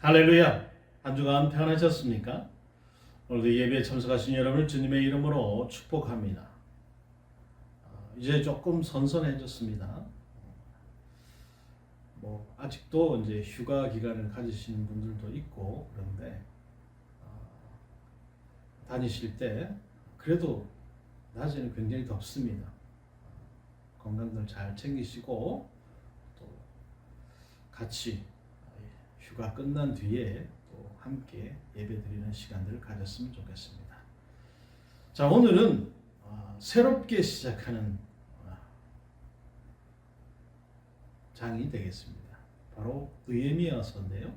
할렐루야! 한 주간 평안하셨습니까? 오늘도 예배에 참석하신 여러분을 주님의 이름으로 축복합니다. 이제 조금 선선해졌습니다. 아직도 이제 휴가 기간을 가지시는 분들도 있고 그런데 다니실 때 그래도 낮에는 굉장히 덥습니다. 건강들 잘 챙기시고 또 같이 휴가 끝난 뒤에 또 함께 예배드리는 시간들을 가졌으면 좋겠습니다. 자, 오늘은 새롭게 시작하는 장이 되겠습니다. 바로 느헤미야서인데요.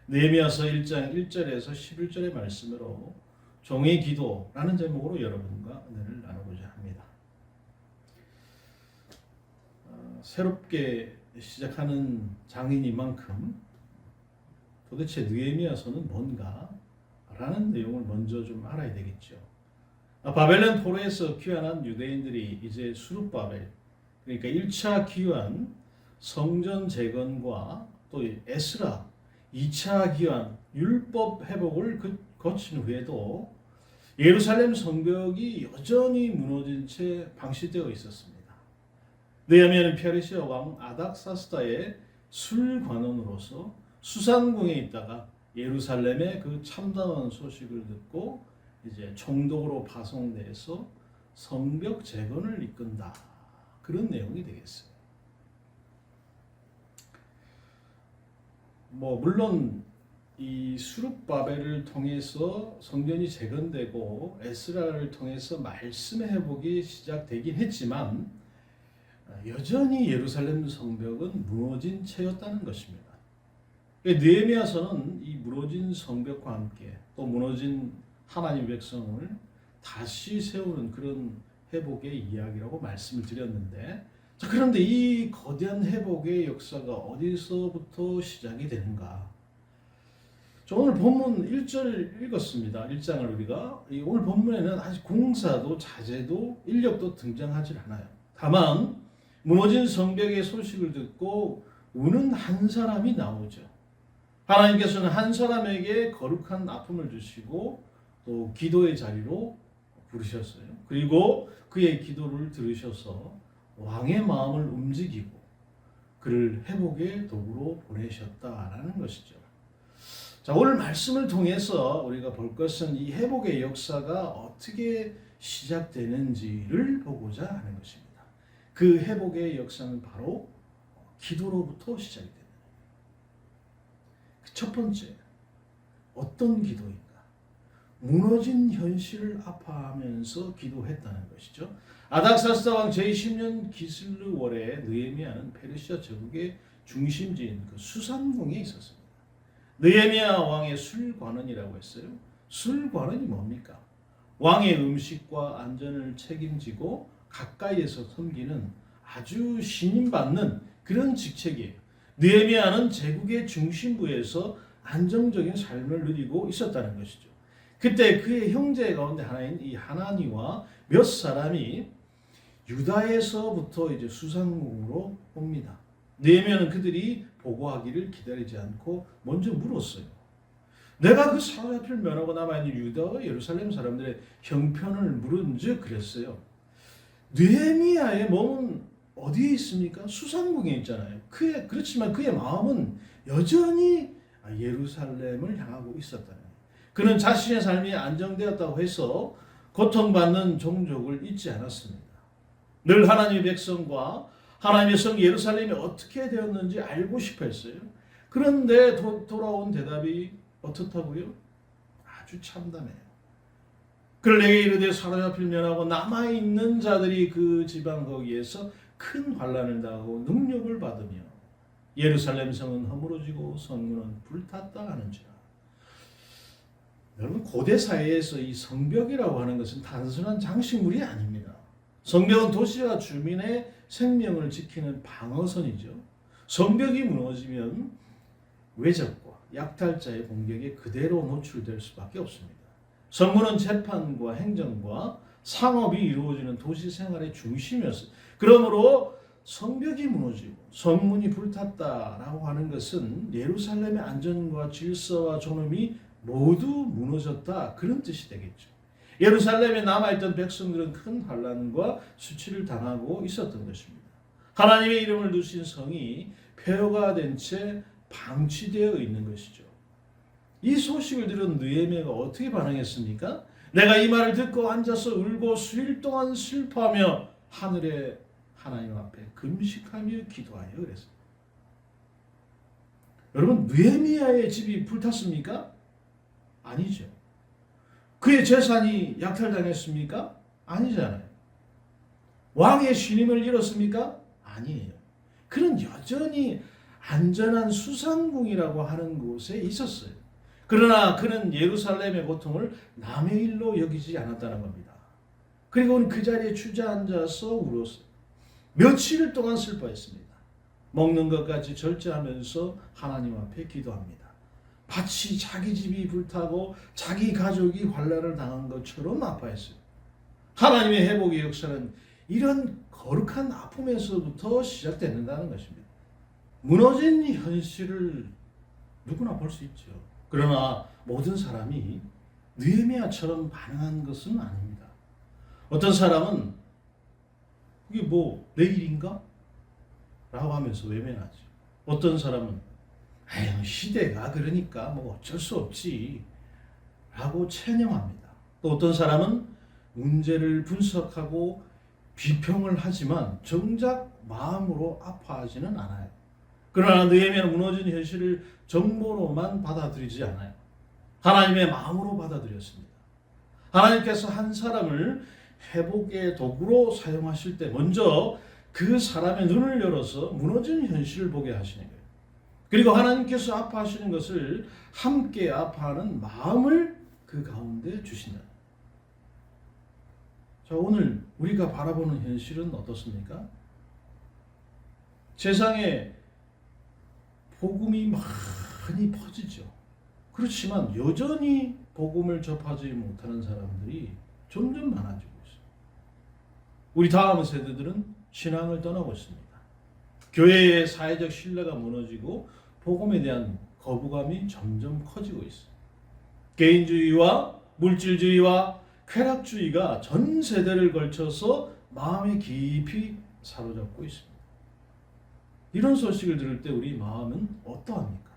느헤미야서 1장 1절에서 11절의 말씀으로 종의 기도라는 제목으로 여러분과 은혜를 나누고자 합니다. 새롭게 시작하는 장이니만큼 도대체 느헤미야서는 뭔가? 라는 내용을 먼저 좀 알아야 되겠죠. 바벨론 포로에서 귀환한 유대인들이 이제 수룹바벨, 그러니까 1차 귀환 성전 재건과 또 에스라 2차 귀환 율법 회복을 거친 후에도 예루살렘 성벽이 여전히 무너진 채 방치되어 있었습니다. 느헤미야는 페르시아 왕 아닥사스다의 술관원으로서 수산궁에 있다가 예루살렘의 그 참담한 소식을 듣고 이제 총독으로 파송돼서 성벽 재건을 이끈다. 그런 내용이 되겠어요. 물론 이 수룹바벨을 통해서 성전이 재건되고 에스라를 통해서 말씀의 회복이 시작되긴 했지만 여전히 예루살렘 성벽은 무너진 채였다는 것입니다. 느헤미야서는 이 무너진 성벽과 함께 또 무너진 하나님 백성을 다시 세우는 그런 회복의 이야기라고 말씀을 드렸는데, 자, 그런데 이 거대한 회복의 역사가 어디서부터 시작이 되는가? 오늘 본문 1절 읽었습니다. 1장을 우리가 오늘 본문에는 아직 공사도 자재도 인력도 등장하지 않아요. 다만 무너진 성벽의 소식을 듣고 우는 한 사람이 나오죠. 하나님께서는 한 사람에게 거룩한 아픔을 주시고 또 기도의 자리로 부르셨어요. 그리고 그의 기도를 들으셔서 왕의 마음을 움직이고 그를 회복의 도구로 보내셨다라는 것이죠. 자, 오늘 말씀을 통해서 우리가 볼 것은 이 회복의 역사가 어떻게 시작되는지를 보고자 하는 것입니다. 그 회복의 역사는 바로 기도로부터 시작이 됩니다. 첫 번째, 어떤 기도인가? 무너진 현실을 아파하면서 기도했다는 것이죠. 아닥사스다 왕 제20년 기슬르월에 느헤미야는 페르시아 제국의 중심지인 그 수산궁에 있었습니다. 느헤미야 왕의 술관원이라고 했어요. 술관원이 뭡니까? 왕의 음식과 안전을 책임지고 가까이에서 섬기는 아주 신임받는 그런 직책이에요. 느헤미야는 제국의 중심부에서 안정적인 삶을 누리고 있었다는 것이죠. 그때 그의 형제 가운데 하나인 이 하나니와 몇 사람이 유다에서부터 이제 수산궁으로 옵니다. 느헤미야는 그들이 보고하기를 기다리지 않고 먼저 물었어요. 내가 그 사로잡힐 면하고 남아있는 유다와 예루살렘 사람들의 형편을 물은즉 그랬어요. 느헤미야의 몸은 어디에 있습니까? 수산궁에 있잖아요. 그렇지만 그의 마음은 여전히 예루살렘을 향하고 있었다는 거예요. 그는 자신의 삶이 안정되었다고 해서 고통받는 종족을 잊지 않았습니다. 늘 하나님의 백성과 하나님의 성 예루살렘이 어떻게 되었는지 알고 싶어 했어요. 그런데 돌아온 대답이 어떻다고요? 아주 참담해요. 그를 내게 이르되 사로잡힐 면하고 남아있는 자들이 그 지방 거기에서 큰 환난을 당하고 능력을 받으며 예루살렘 성은 허물어지고 성문은 불탔다 하는지라. 여러분, 고대 사회에서 이 성벽이라고 하는 것은 단순한 장식물이 아닙니다. 성벽은 도시와 주민의 생명을 지키는 방어선이죠. 성벽이 무너지면 외적과 약탈자의 공격에 그대로 노출될 수밖에 없습니다. 성문은 재판과 행정과 상업이 이루어지는 도시 생활의 중심이었어요. 그러므로 성벽이 무너지고 성문이 불탔다라고 하는 것은 예루살렘의 안전과 질서와 존엄이 모두 무너졌다, 그런 뜻이 되겠죠. 예루살렘에 남아있던 백성들은 큰 환난과 수치를 당하고 있었던 것입니다. 하나님의 이름을 두신 성이 폐허가 된 채 방치되어 있는 것이죠. 이 소식을 들은 느헤미야가 어떻게 반응했습니까? 내가 이 말을 듣고 앉아서 울고 수일 동안 슬퍼하며 하늘의 하나님 앞에 금식하며 기도하여 그랬어요. 여러분, 느헤미야의 집이 불탔습니까? 아니죠. 그의 재산이 약탈당했습니까? 아니잖아요. 왕의 신임을 잃었습니까? 아니에요. 그는 여전히 안전한 수상궁이라고 하는 곳에 있었어요. 그러나 그는 예루살렘의 고통을 남의 일로 여기지 않았다는 겁니다. 그리고는 그 자리에 주저앉아서 울었어요. 며칠 동안 슬퍼했습니다. 먹는 것까지 절제하면서 하나님 앞에 기도합니다. 마치 자기 집이 불타고 자기 가족이 환난을 당한 것처럼 아파했어요. 하나님의 회복의 역사는 이런 거룩한 아픔에서부터 시작된다는 것입니다. 무너진 현실을 누구나 볼 수 있죠. 그러나 모든 사람이 느헤미야처럼 반응한 것은 아닙니다. 어떤 사람은 이게 뭐 내일인가? 라고 하면서 외면하죠. 어떤 사람은 아유, 시대가 그러니까 뭐 어쩔 수 없지 라고 체념합니다. 또 어떤 사람은 문제를 분석하고 비평을 하지만 정작 마음으로 아파하지는 않아요. 그러나 느헤미야는 무너진 현실을 정보로만 받아들이지 않아요. 하나님의 마음으로 받아들였습니다. 하나님께서 한 사람을 회복의 도구로 사용하실 때 먼저 그 사람의 눈을 열어서 무너진 현실을 보게 하시는 거예요. 그리고 하나님께서 아파하시는 것을 함께 아파하는 마음을 그 가운데 주신다. 자, 오늘 우리가 바라보는 현실은 어떻습니까? 세상에 복음이 많이 퍼지죠. 그렇지만 여전히 복음을 접하지 못하는 사람들이 점점 많아지고 있어요. 우리 다음 세대들은 신앙을 떠나고 있습니다. 교회의 사회적 신뢰가 무너지고 복음에 대한 거부감이 점점 커지고 있어요. 개인주의와 물질주의와 쾌락주의가 전 세대를 걸쳐서 마음에 깊이 사로잡고 있습니다. 이런 소식을 들을 때 우리 마음은 어떠합니까?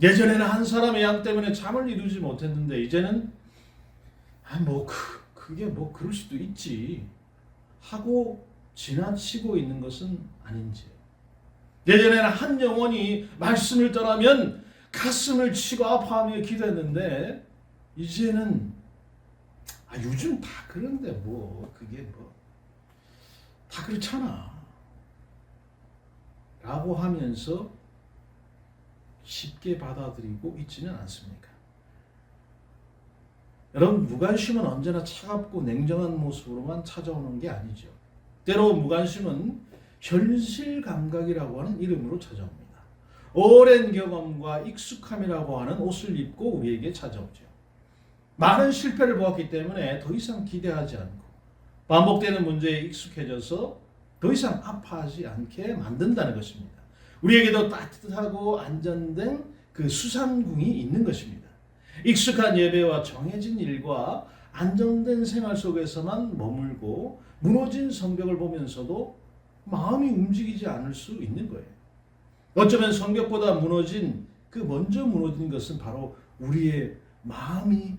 예전에는 한 사람의 양 때문에 잠을 이루지 못했는데 이제는 그게 뭐 그럴 수도 있지 하고 지나치고 있는 것은 아닌지. 예전에는 한 영혼이 말씀을 떠나면 가슴을 치고 아파하며 기도했는데 이제는 요즘 다 그런데 그게 다 그렇잖아 라고 하면서 쉽게 받아들이고 있지는 않습니까? 여러분, 무관심은 언제나 차갑고 냉정한 모습으로만 찾아오는 게 아니죠. 때로 무관심은 현실 감각이라고 하는 이름으로 찾아옵니다. 오랜 경험과 익숙함이라고 하는 옷을 입고 우리에게 찾아오죠. 많은 실패를 보았기 때문에 더 이상 기대하지 않고 반복되는 문제에 익숙해져서 더 이상 아파하지 않게 만든다는 것입니다. 우리에게도 따뜻하고 안전된 그 수상궁이 있는 것입니다. 익숙한 예배와 정해진 일과 안정된 생활 속에서만 머물고 무너진 성벽을 보면서도 마음이 움직이지 않을 수 있는 거예요. 어쩌면 성벽보다 먼저 무너진 것은 바로 우리의 마음이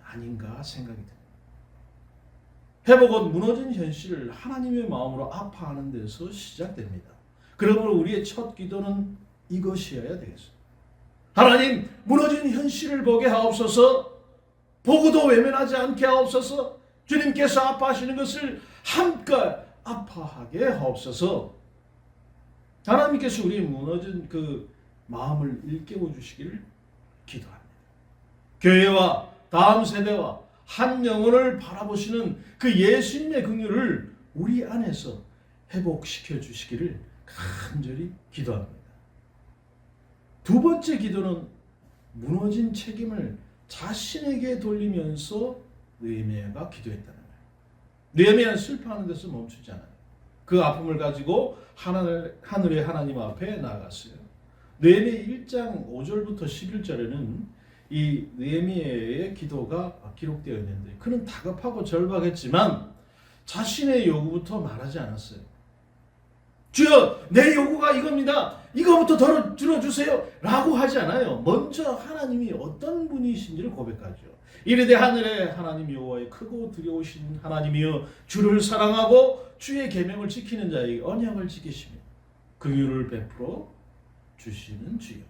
아닌가 생각이 듭니다. 회복은 무너진 현실을 하나님의 마음으로 아파하는 데서 시작됩니다. 그러므로 우리의 첫 기도는 이것이어야 되겠습니다. 하나님, 무너진 현실을 보게 하옵소서. 보고도 외면하지 않게 하옵소서. 주님께서 아파하시는 것을 함께 아파하게 하옵소서. 하나님께서 우리 무너진 그 마음을 일깨워 주시기를 기도합니다. 교회와 다음 세대와 한 영혼을 바라보시는 그 예수님의 긍휼을 우리 안에서 회복시켜 주시기를 간절히 기도합니다. 두 번째 기도는 무너진 책임을 자신에게 돌리면서 느헤미야가 기도했다는 거예요. 느헤미야는 슬퍼하는 데서 멈추지 않아요. 그 아픔을 가지고 하늘의 하나님 앞에 나아갔어요. 느헤미야 1장 5절부터 11절에는 이 느헤미야의 기도가 기록되어 있는데 그는 다급하고 절박했지만 자신의 요구부터 말하지 않았어요. 주여, 내 요구가 이겁니다. 이거부터 들어주세요. 라고 하지 않아요. 먼저 하나님이 어떤 분이신지를 고백하죠. 이르되 하늘의 하나님 여호와의 크고 두려우신 하나님이여, 주를 사랑하고 주의 계명을 지키는 자에게 언약을 지키시며 긍휼을 베풀어 주시는 주여,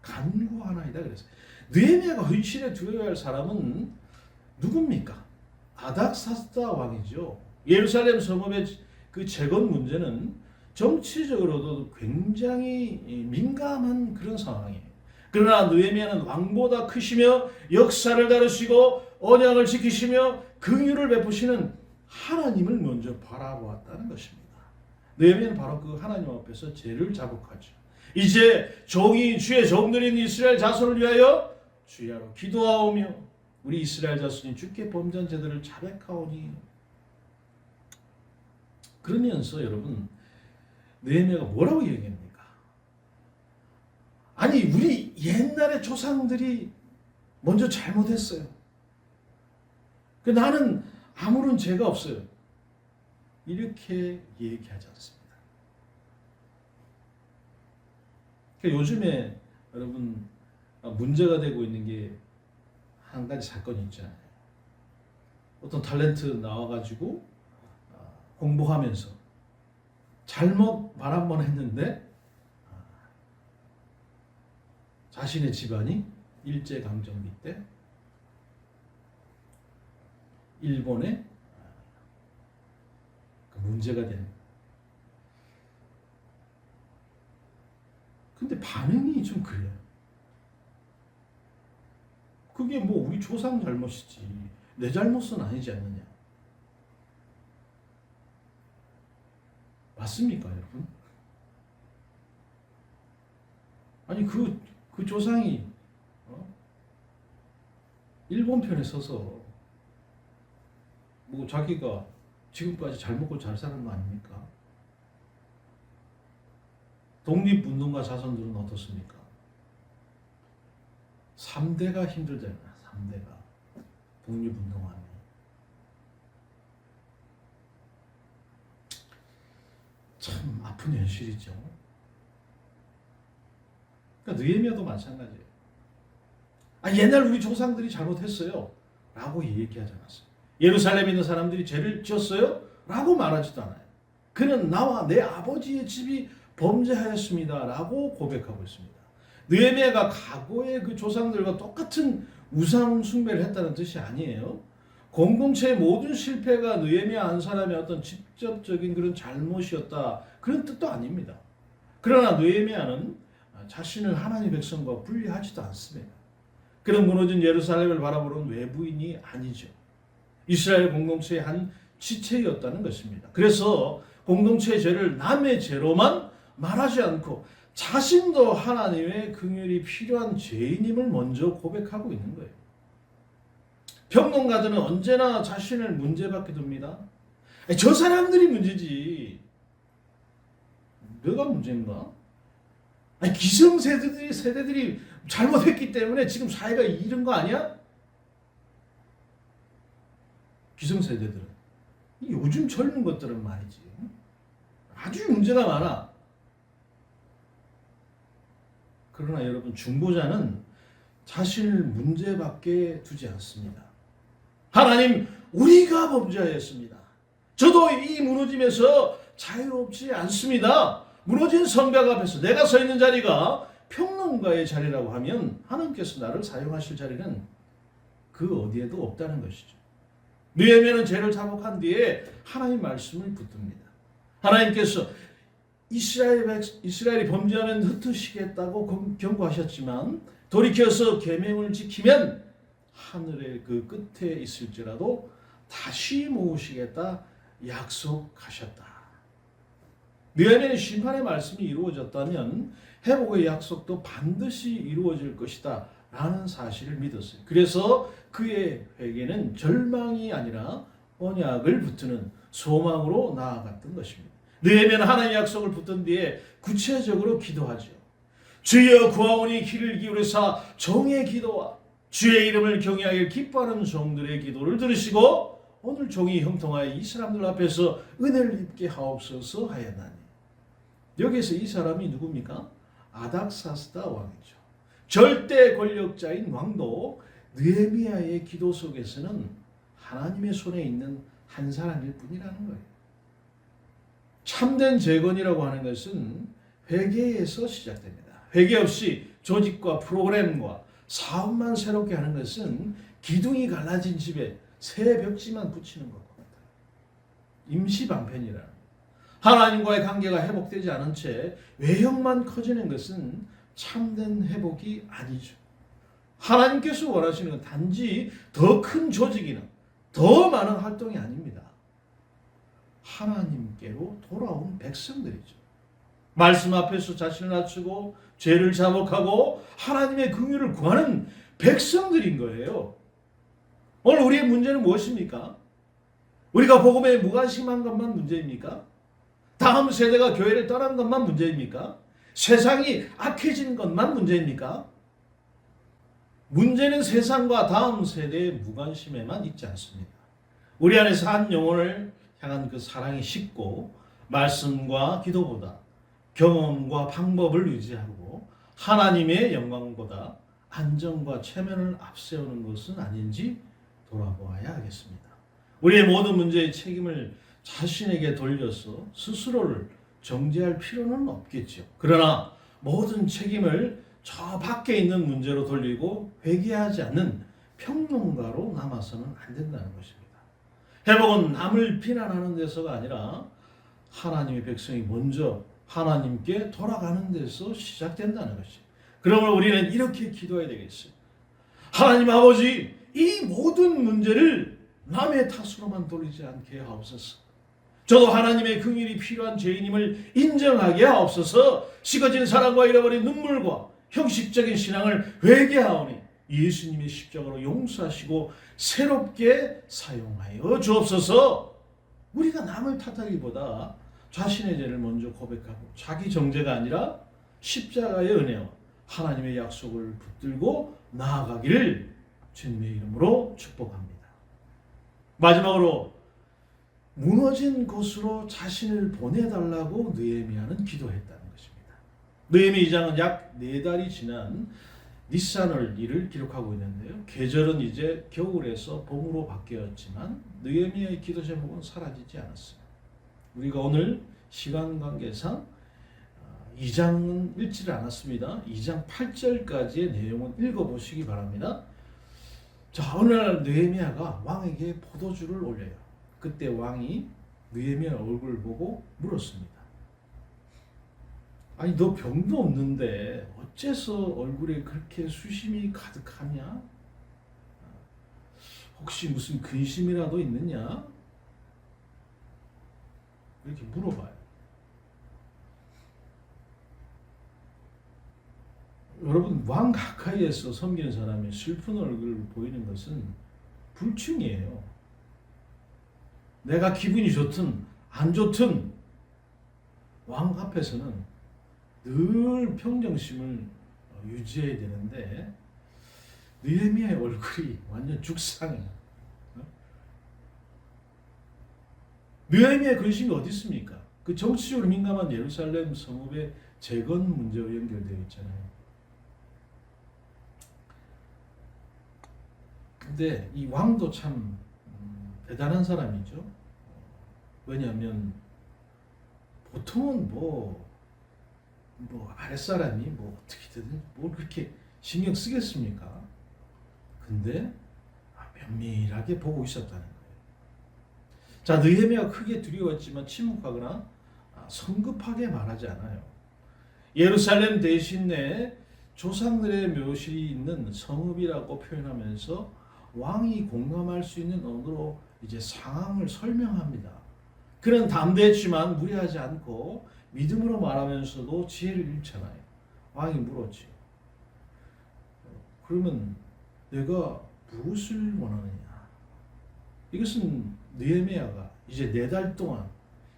간구하나이다 그랬어요. 느헤미야가 헌신에 드려야 할 사람은 누굽니까? 아닥사스다 왕이죠. 예루살렘 성읍의 그 재건 문제는 정치적으로도 굉장히 민감한 그런 상황이에요. 그러나 느헤미야는 왕보다 크시며 역사를 다루시고 언약을 지키시며 긍휼을 베푸시는 하나님을 먼저 바라보았다는 것입니다. 느헤미야는 바로 그 하나님 앞에서 죄를 자복하죠. 이제 종이 주의 종들인 이스라엘 자손을 위하여 주야로 기도하오며 우리 이스라엘 자손이 주께 범죄한 죄들을 자백하오니. 그러면서 여러분, 느헤미야가 뭐라고 얘기합니까? 아니, 우리 옛날의 조상들이 먼저 잘못했어요. 나는 아무런 죄가 없어요. 이렇게 얘기하지 않습니다. 요즘에 여러분 문제가 되고 있는 게 한 가지 사건이 있잖아요. 어떤 탤런트 나와가지고 홍보하면서 잘못 말 한 번 했는데 자신의 집안이 일제강점기 때 일본에 문제가 된. 근데 반응이 좀 그래요. 그게 뭐 우리 조상 잘못이지 내 잘못은 아니지 않느냐. 맞습니까, 여러분? 아니 그 조상이 일본 편에 서서 뭐 자기가 지금까지 잘 먹고 잘 사는 거 아닙니까? 독립운동가 자손들은 어떻습니까? 3대가 힘들잖아요. 3대가 독립운동하면. 참 아픈 현실이죠. 그러니까 느헤미야도 마찬가지예요. 옛날 우리 조상들이 잘못했어요 라고 얘기하지 않았어요. 예루살렘에 있는 사람들이 죄를 지었어요 라고 말하지도 않아요. 그는 나와 내 아버지의 집이 범죄하였습니다 라고 고백하고 있습니다. 느헤미야가 과거의 그 조상들과 똑같은 우상 숭배를 했다는 뜻이 아니에요. 공동체의 모든 실패가 느헤미야 한 사람의 어떤 직접적인 그런 잘못이었다, 그런 뜻도 아닙니다. 그러나 느헤미야는 자신을 하나님의 백성과 분리하지도 않습니다. 그는 무너진 예루살렘을 바라보는 외부인이 아니죠. 이스라엘 공동체의 한 지체였다는 것입니다. 그래서 공동체의 죄를 남의 죄로만 말하지 않고 자신도 하나님의 긍휼이 필요한 죄인임을 먼저 고백하고 있는 거예요. 평론가들은 언제나 자신을 문제받게 둡니다. 저 사람들이 문제지 내가 문제인가? 기성세대들이 잘못했기 때문에 지금 사회가 이런 거 아니야? 기성세대들은. 요즘 젊은 것들은 말이지 아주 문제가 많아. 그러나 여러분, 중보자는 자신을 문제받게 두지 않습니다. 하나님, 우리가 범죄하였습니다. 저도 이 무너짐에서 자유롭지 않습니다. 무너진 성벽 앞에서 내가 서 있는 자리가 평론가의 자리라고 하면 하나님께서 나를 사용하실 자리는 그 어디에도 없다는 것이죠. 느헤미야는 죄를 자복한 뒤에 하나님 말씀을 붙듭니다. 하나님께서 이스라엘이 범죄하면 흩으시겠다고 경고하셨지만 돌이켜서 계명을 지키면 하늘의 그 끝에 있을지라도 다시 모으시겠다 약속하셨다. 느헤미야의 심판의 말씀이 이루어졌다면 회복의 약속도 반드시 이루어질 것이다 라는 사실을 믿었어요. 그래서 그의 회개는 절망이 아니라 언약을 붙드는 소망으로 나아갔던 것입니다. 느헤미야는 하나님의 약속을 붙든 뒤에 구체적으로 기도하죠. 주여 구하오니 귀를 기울이사 종의 기도와 주의 이름을 경외하여 기뻐하는 종들의 기도를 들으시고 오늘 종이 형통하여 이 사람들 앞에서 은혜를 입게 하옵소서 하였나니. 여기서 이 사람이 누굽니까? 아닥사스다 왕이죠. 절대 권력자인 왕도 느헤미야의 기도 속에서는 하나님의 손에 있는 한 사람일 뿐이라는 거예요. 참된 재건이라고 하는 것은 회개에서 시작됩니다. 회개 없이 조직과 프로그램과 사업만 새롭게 하는 것은 기둥이 갈라진 집에 새 벽지만 붙이는 것 같아요. 임시방편이라는 거예요. 하나님과의 관계가 회복되지 않은 채 외형만 커지는 것은 참된 회복이 아니죠. 하나님께서 원하시는 건 단지 더 큰 조직이나 더 많은 활동이 아닙니다. 하나님께로 돌아온 백성들이죠. 말씀 앞에서 자신을 낮추고 죄를 자복하고 하나님의 긍휼을 구하는 백성들인 거예요. 오늘 우리의 문제는 무엇입니까? 우리가 복음에 무관심한 것만 문제입니까? 다음 세대가 교회를 떠난 것만 문제입니까? 세상이 악해진 것만 문제입니까? 문제는 세상과 다음 세대의 무관심에만 있지 않습니다. 우리 안에서 한 영혼을 향한 그 사랑이 식고 말씀과 기도보다 경험과 방법을 유지하고 하나님의 영광보다 안정과 체면을 앞세우는 것은 아닌지 돌아보아야 하겠습니다. 우리의 모든 문제의 책임을 자신에게 돌려서 스스로를 정죄할 필요는 없겠죠. 그러나 모든 책임을 저 밖에 있는 문제로 돌리고 회개하지 않는 평론가로 남아서는 안 된다는 것입니다. 회복은 남을 비난하는 데서가 아니라 하나님의 백성이 먼저 하나님께 돌아가는 데서 시작된다는 것이죠. 그러면 우리는 이렇게 기도해야 되겠어요. 하나님 아버지, 이 모든 문제를 남의 탓으로만 돌리지 않게 하옵소서. 저도 하나님의 긍휼이 필요한 죄인임을 인정하게 하옵소서. 식어진 사랑과 잃어버린 눈물과 형식적인 신앙을 회개하오니 예수님의 십자가로 용서하시고 새롭게 사용하여 주옵소서. 우리가 남을 탓하기보다 자신의 죄를 먼저 고백하고 자기 정죄가 아니라 십자가의 은혜와 하나님의 약속을 붙들고 나아가기를 주님의 이름으로 축복합니다. 마지막으로 무너진 곳으로 자신을 보내달라고 느헤미야는 기도했다는 것입니다. 느헤미 2장은 약 4달이 지난 니산월일을 기록하고 있는데요. 계절은 이제 겨울에서 봄으로 바뀌었지만 느헤미야의 기도 제목은 사라지지 않았어요. 우리가 오늘 시간 관계상 2장은 읽지를 않았습니다. 2장 8절까지의 내용은 읽어보시기 바랍니다. 자, 어느 날 느헤미야가 왕에게 포도주를 올려요. 그때 왕이 느헤미야 얼굴을 보고 물었습니다. 아니, 너 병도 없는데 어째서 얼굴에 그렇게 수심이 가득하냐? 혹시 무슨 근심이라도 있느냐? 이렇게 물어봐요. 여러분, 왕 가까이에서 섬기는 사람이 슬픈 얼굴을 보이는 것은 불충이에요. 내가 기분이 좋든 안 좋든 왕 앞에서는 늘 평정심을 유지해야 되는데 느헤미야의 얼굴이 완전 죽상이에요. 느헤미야의 근심이 어디 있습니까? 그 정치적으로 민감한 예루살렘 성읍의 재건 문제와 연결되어 있잖아요. 근데 이 왕도 참 대단한 사람이죠. 왜냐하면 보통은 뭐 아랫사람이 뭐 어떻게든 뭘 그렇게 신경 쓰겠습니까? 근데 면밀하게 보고 있었다는 거예요. 자, 느헤미야가 크게 두려웠지만 침묵하거나 성급하게 말하지 않아요. 예루살렘 대신 내 조상들의 묘실이 있는 성읍이라고 표현하면서 왕이 공감할 수 있는 언어로 이제 상황을 설명합니다. 그는 담대했지만 무리하지 않고 믿음으로 말하면서도 지혜를 잃잖아요. 왕이 물었지. 그러면 내가 무엇을 원하느냐? 이것은 느헤미야가 이제 4달 동안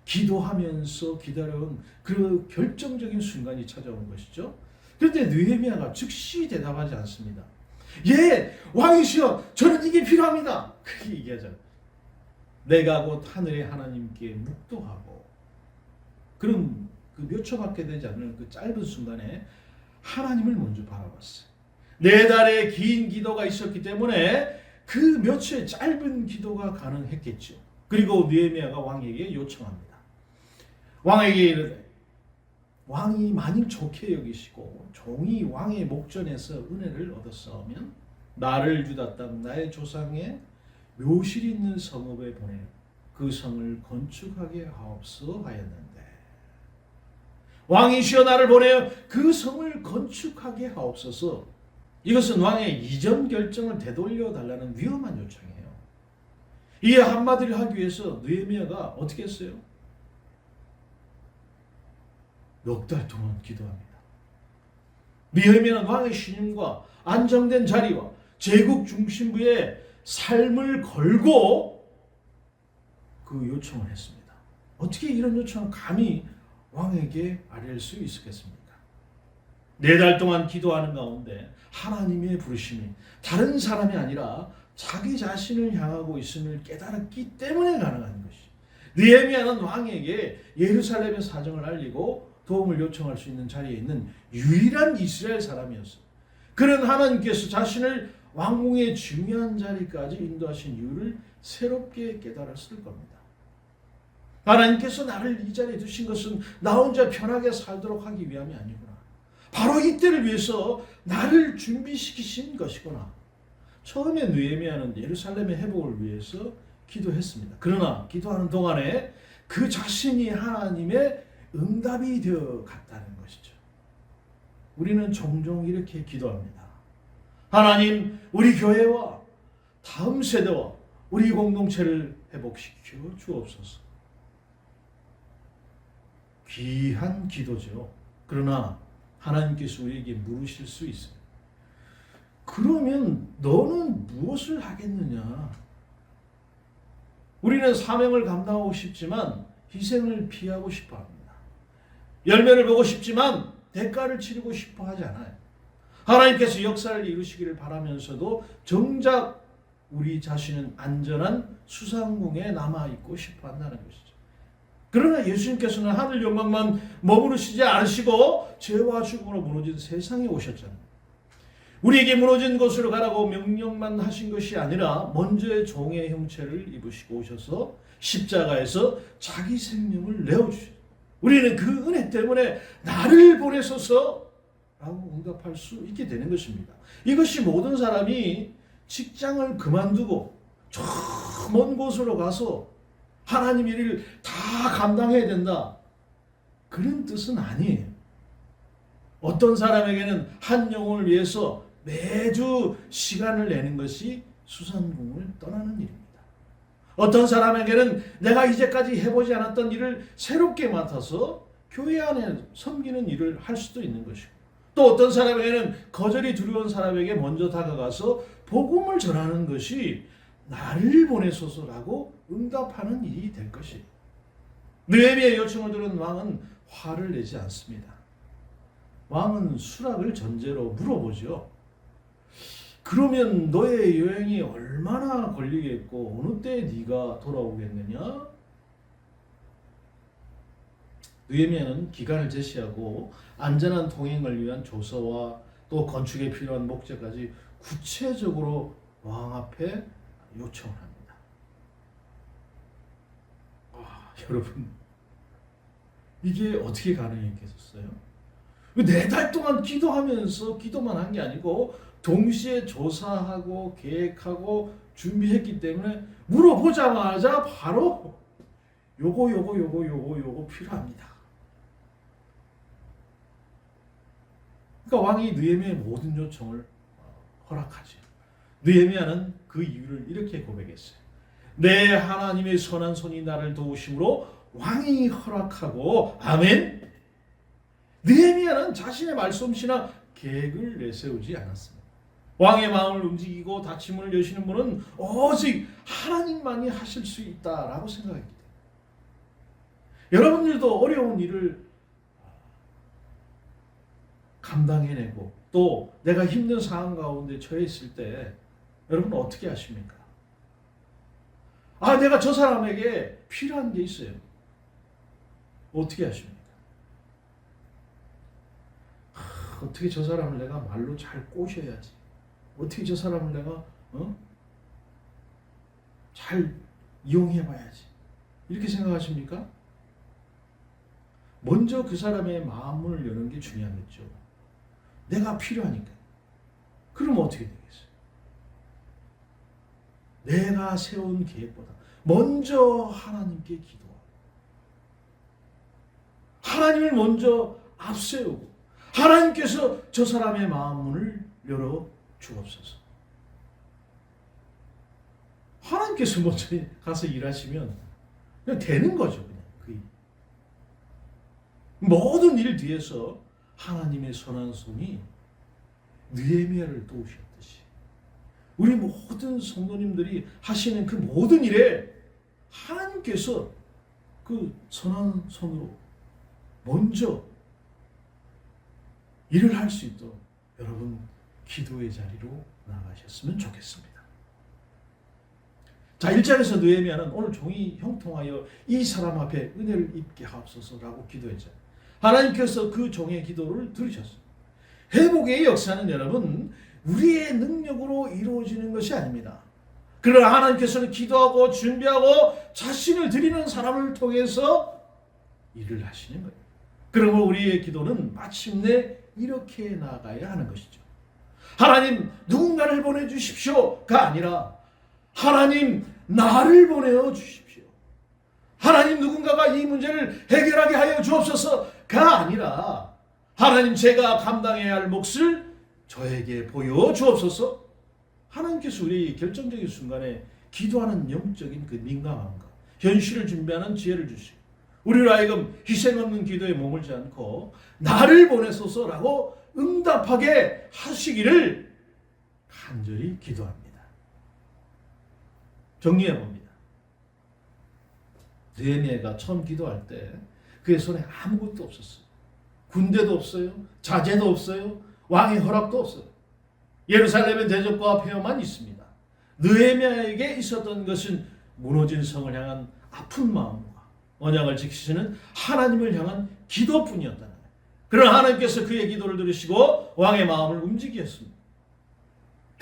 기도하면서 기다려온 그 결정적인 순간이 찾아온 것이죠. 그런데 느헤미야가 즉시 대답하지 않습니다. 예, 왕이시여, 저는 이게 필요합니다. 그렇게 얘기하잖아요. 내가 곧 하늘의 하나님께 묵도하고, 그럼 그 몇 초밖에 되지 않는 그 짧은 순간에 하나님을 먼저 바라봤어요. 4달의 긴 기도가 있었기 때문에 그 몇 초의 짧은 기도가 가능했겠죠. 그리고 느헤미야가 왕에게 요청합니다. 왕에게 이르되, 왕이 만일 좋게 여기시고 종이 왕의 목전에서 은혜를 얻었사오면 나를 유다 땅 나의 조상의 묘실이 있는 성읍에 보내 그 성을 건축하게 하옵소 하였는데, 왕이시여 나를 보내어 그 성을 건축하게 하옵소서. 이것은 왕의 이전 결정을 되돌려 달라는 위험한 요청이에요. 이 한마디를 하기 위해서 느헤미야가 어떻게 했어요? 넉 달 동안 기도합니다. 느헤미야는 왕의 신임과 안정된 자리와 제국 중심부의 삶을 걸고 그 요청을 했습니다. 어떻게 이런 요청을 감히 왕에게 아뢰일 수 있었겠습니까? 4달 동안 기도하는 가운데 하나님의 부르심이 다른 사람이 아니라 자기 자신을 향하고 있음을 깨달았기 때문에 가능한 것이. 느헤미야는 왕에게 예루살렘의 사정을 알리고 도움을 요청할 수 있는 자리에 있는 유일한 이스라엘 사람이었어요. 그는 하나님께서 자신을 왕궁의 중요한 자리까지 인도하신 이유를 새롭게 깨달았을 겁니다. 하나님께서 나를 이 자리에 두신 것은 나 혼자 편하게 살도록 하기 위함이 아니구나. 바로 이때를 위해서 나를 준비시키신 것이구나. 처음에 느헤미야는 예루살렘의 회복을 위해서 기도했습니다. 그러나 기도하는 동안에 그 자신이 하나님의 응답이 되어 갔다는 것이죠. 우리는 종종 이렇게 기도합니다. 하나님, 우리 교회와 다음 세대와 우리 공동체를 회복시켜 주옵소서. 귀한 기도죠. 그러나 하나님께서 우리에게 물으실 수 있어요. 그러면 너는 무엇을 하겠느냐? 우리는 사명을 감당하고 싶지만 희생을 피하고 싶어 합니다. 열매를 보고 싶지만 대가를 치르고 싶어 하지 않아요. 하나님께서 역사를 이루시기를 바라면서도 정작 우리 자신은 안전한 수상궁에 남아있고 싶어 한다는 것이죠. 그러나 예수님께서는 하늘 영광만 머무르시지 않으시고 죄와 죽음으로 무너진 세상에 오셨잖아요. 우리에게 무너진 곳으로 가라고 명령만 하신 것이 아니라 먼저의 종의 형체를 입으시고 오셔서 십자가에서 자기 생명을 내어주셨어요. 우리는 그 은혜 때문에 나를 보내소서 라고 응답할 수 있게 되는 것입니다. 이것이 모든 사람이 직장을 그만두고 저 먼 곳으로 가서 하나님 일을 다 감당해야 된다, 그런 뜻은 아니에요. 어떤 사람에게는 한 영혼을 위해서 매주 시간을 내는 것이 수산궁을 떠나는 일입니다. 어떤 사람에게는 내가 이제까지 해보지 않았던 일을 새롭게 맡아서 교회 안에 섬기는 일을 할 수도 있는 것이고, 또 어떤 사람에게는 거절이 두려운 사람에게 먼저 다가가서 복음을 전하는 것이 나를 보내소서라고 응답하는 일이 될 것이에요. 느헤미야의 요청을 들은 왕은 화를 내지 않습니다. 왕은 수락을 전제로 물어보죠. 그러면 너의 여행이 얼마나 걸리겠고 어느 때에 네가 돌아오겠느냐? 느헤미야는 기간을 제시하고 안전한 통행을 위한 조서와 또 건축에 필요한 목재까지 구체적으로 왕 앞에 요청을 합니다. 여러분, 이게 어떻게 가능했겠어요? 4달 동안 기도하면서 기도만 한 게 아니고 동시에 조사하고 계획하고 준비했기 때문에 물어보자마자 바로 요거 필요합니다. 그러니까 왕이 느헤미야의 모든 요청을 허락하죠. 느헤미야는 그 이유를 이렇게 고백했어요. 내 하나님의 선한 손이 나를 도우심으로 왕이 허락하고, 아멘. 느헤미야는 자신의 말솜씨나 계획을 내세우지 않았습니다. 왕의 마음을 움직이고 닫힘을 여시는 분은 오직 하나님만이 하실 수 있다라고 생각했기 때문에 여러분들도 어려운 일을 감당해내고 또 내가 힘든 상황 가운데 처해 있을 때 여러분 어떻게 하십니까? 내가 저 사람에게 필요한 게 있어요. 어떻게 하십니까? 어떻게 저 사람을 내가 말로 잘 꼬셔야지. 어떻게 저 사람을 내가 잘 이용해봐야지. 이렇게 생각하십니까? 먼저 그 사람의 마음을 여는 게 중요하겠죠. 내가 필요하니까. 그럼 어떻게 되겠어요? 내가 세운 계획보다 먼저 하나님께 기도하고 하나님을 먼저 앞세우고 하나님께서 저 사람의 마음문을 열어 주옵소서. 하나님께서 먼저 가서 일하시면 그냥 되는 거죠. 그냥 그 일. 모든 일 뒤에서 하나님의 선한 손이 느헤미야를 도우셨듯이 우리 모든 성도님들이 하시는 그 모든 일에 하나님께서 그 선한 손으로 먼저 일을 할 수 있도록 여러분 기도의 자리로 나가셨으면 좋겠습니다. 자, 1절에서 느헤미야는 오늘 종이 형통하여 이 사람 앞에 은혜를 입게 하옵소서라고 기도했죠. 하나님께서 그 종의 기도를 들으셨어요. 회복의 역사는 여러분 우리의 능력으로 이루어지는 것이 아닙니다. 그러나 하나님께서는 기도하고 준비하고 자신을 드리는 사람을 통해서 일을 하시는 거예요. 그러므로 우리의 기도는 마침내 이렇게 나아가야 하는 것이죠. 하나님 누군가를 보내주십시오가 아니라 하나님 나를 보내어 주십시오. 하나님 누군가가 이 문제를 해결하게 하여 주옵소서가 아니라 하나님 제가 감당해야 할 몫을 저에게 보여 주옵소서. 하나님께서 우리 결정적인 순간에 기도하는 영적인 그 민감함과 현실을 준비하는 지혜를 주시고 우리로 하여금 희생 없는 기도에 머물지 않고 나를 보내소서라고 응답하게 하시기를 간절히 기도합니다. 정리해 봅니다. 느헤미야가 처음 기도할 때 그의 손에 아무것도 없었어요. 군대도 없어요. 자재도 없어요. 왕의 허락도 없어요. 예루살렘의 대적과 폐허만 있습니다. 느헤미야에게 있었던 것은 무너진 성을 향한 아픈 마음과 언약을 지키시는 하나님을 향한 기도뿐이었다는 거예요. 그러나 하나님께서 그의 기도를 들으시고 왕의 마음을 움직이셨습니다.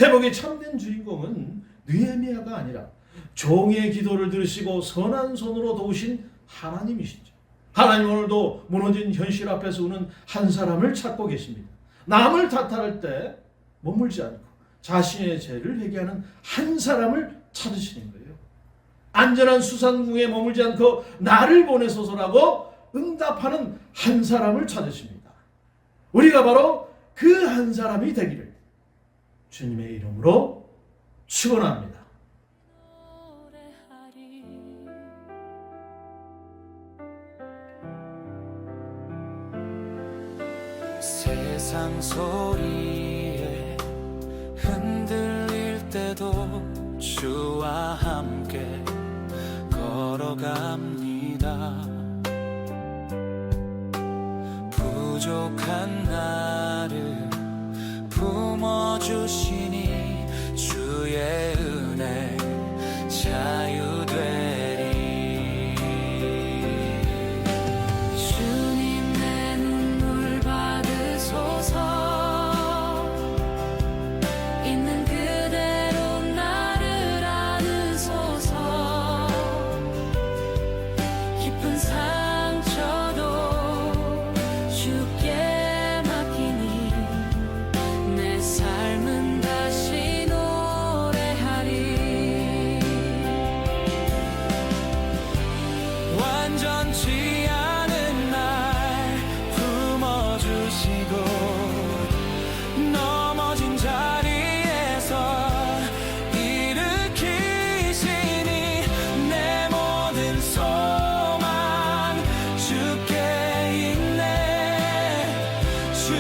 회복의 참된 주인공은 느헤미야가 아니라 종의 기도를 들으시고 선한 손으로 도우신 하나님이시죠. 하나님 오늘도 무너진 현실 앞에서 우는 한 사람을 찾고 계십니다. 남을 탓할 때 머물지 않고 자신의 죄를 회개하는 한 사람을 찾으시는 거예요. 안전한 수산궁에 머물지 않고 나를 보내소서라고 응답하는 한 사람을 찾으십니다. 우리가 바로 그 한 사람이 되기를 주님의 이름으로 축원합니다. 세상 소리에 흔들릴 때도 주와 함께 걸어갑니다. 부족한 나를 품어주시니 주의 은혜 자유되리. 주님 내 눈물 받으소서. 있는 그대로 나를 안으소서. 깊은 상처도 주께 맡기니 내 삶은 다시 노래하리. 완전치 않은 날 품어주시고 넘어진 자리에서 일으키시니 내 모든 소망 주께 있네. 주